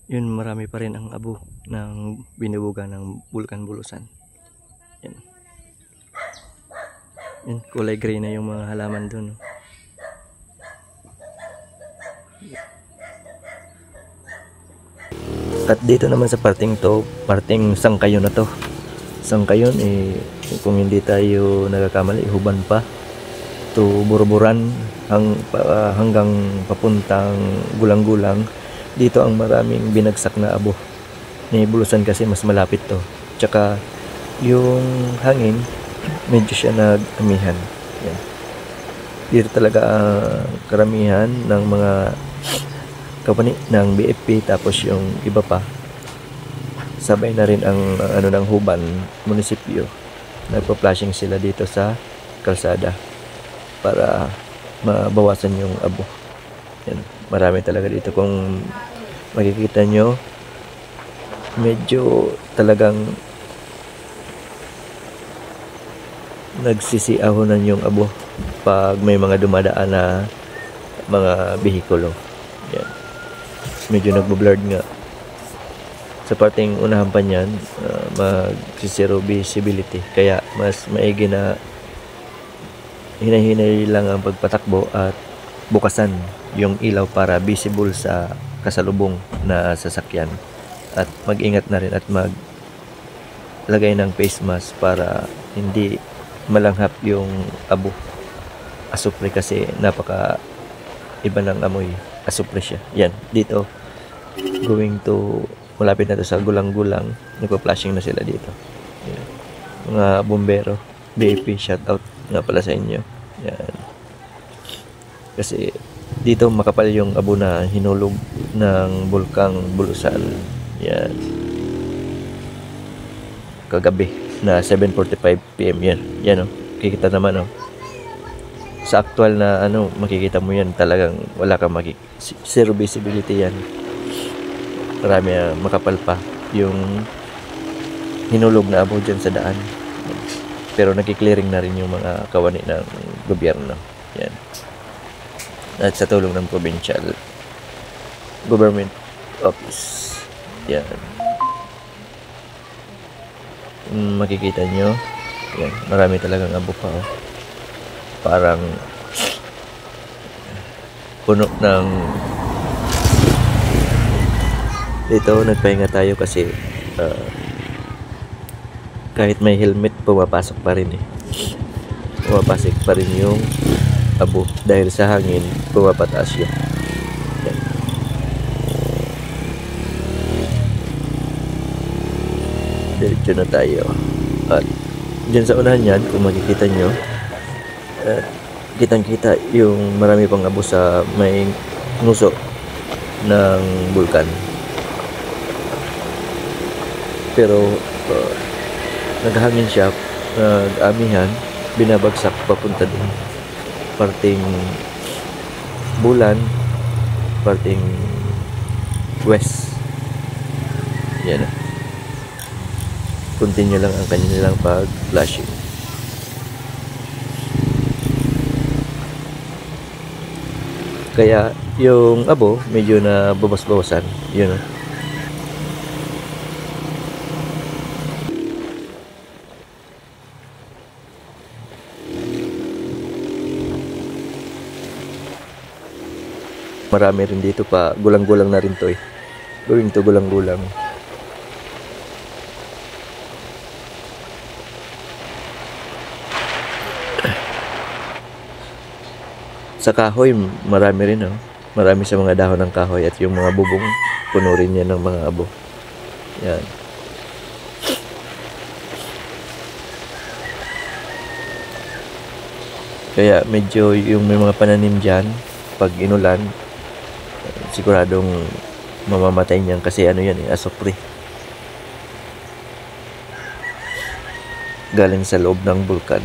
Yun, marami pa rin ang abo ng binubuga ng Bulkan Bulusan. Yan. Yan, kulay gray na yung mga halaman dun. At dito naman sa parting to, parting sangkayon na to. Sangkayon kung hindi tayo nagkakamali, Huban pa to Burburan hanggang papuntang Gulang-Gulang. Dito ang maraming binagsak na abo. Ni Bulusan kasi mas malapit to. Tsaka yung hangin medyo siya nag-amihan. Yan. Dito talaga ang karamihan ng mga company ng BFP, tapos yung iba pa sabay na rin ang ng Huban munisipyo. Nagpa-flashing sila dito sa kalsada para mabawasan yung abo. Yan, marami talaga dito. Kung makikita nyo, medyo talagang nagsisiahonan yung abo pag may mga dumadaan na mga behikulo. Yan, medyo nagbo-blurred nga. Sa parting unahan pa niyan, mag-zero visibility. Kaya mas maigi na hinahinay lang ang pagpatakbo at bukasan yung ilaw para visible sa kasalubong na sasakyan. At mag-ingat na rin at maglagay ng face mask para hindi malanghap yung abo. Asupre kasi napaka iba ng amoy. Asupre siya. Yan, dito going to malapit na to sa Gulang-Gulang. Nagpa-flashing na sila dito. Yan. Mga bombero, BAP, shoutout nga pala sa inyo. Yan. Kasi dito makapal yung abo na hinulog ng Bulkang Bulusan. Yan. Kagabi na 7:45 PM yan. Yan, oh. Kikita naman, oh. Sa actual na makikita mo yan, talagang wala kang zero visibility yan. Marami makapal pa yung hinulog na abo dyan sa daan. Pero nagki-clearing na rin yung mga kawani ng gobyerno. Yan. At sa tulong ng provincial government office. Yan. Makikita nyo. Yan. Marami talagang abo pa, oh. Parang puno ng dito. Nagpahinga tayo kasi kahit may helmet, pumapasok pa rin pumapasok pa rin yung abo dahil sa hangin, pumapataas yun. Yan. Diretso na tayo at dyan sa unahan yan, kung makikita nyo, kitang kita yung marami pang abo sa may nguso ng bulkan. Pero naghangin siya, nag-amihan, binabagsak papunta dun parting Bulan, parting west. Yan. Continue lang ang kanilang pag-flashing. Kaya yung abo medyo na babas-bawasan. Yun, oh. Marami rin dito pa. Gulang-gulang na rin to, going to Gulang-Gulang. Sa kahoy, marami rin, oh. Marami sa mga dahon ng kahoy at yung mga bubong, puno rin yan ng mga abo. Yan. Kaya medyo yung may mga pananim dyan, pag inulan, siguradong mamamatay niyan kasi yan, asupre. Galing sa loob ng bulkan.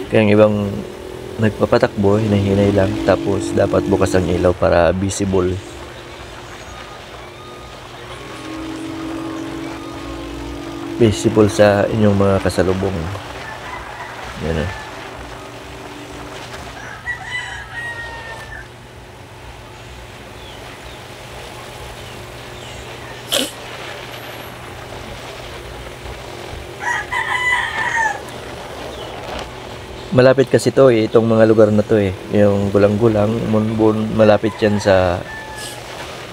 Kaya ang ibang nagpapatakbo, hinahinay lang, tapos dapat bukas ang ilaw para visible. visible sa inyong mga kasalubong. Yan eh. Malapit kasi to eh, itong mga lugar na to eh. Yung Gulang-Gulang, Monbon, malapit yan sa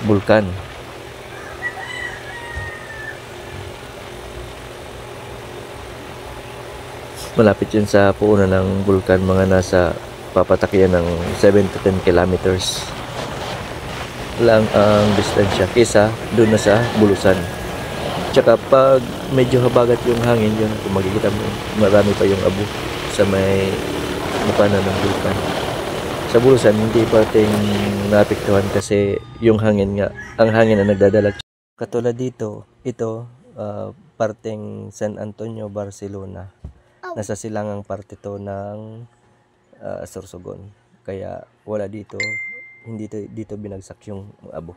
bulkan. Malapit yan sa puunan ng bulkan, mga nasa papatakyan ng 7 to 10 kilometers lang ang distansya kesa doon na sa Bulusan. Tsaka pag medyo habagat yung hangin yun, kung makikita mo, marami pa yung abo sa may bukana ng bulkan. Sa Bulusan, hindi pating naapektuhan kasi yung hangin nga, ang hangin na nagdadala. Katulad dito, ito, parteng San Antonio, Barcelona. Nasa silangang parte to ng Sorsogon. Kaya wala dito, hindi dito binagsak yung abo.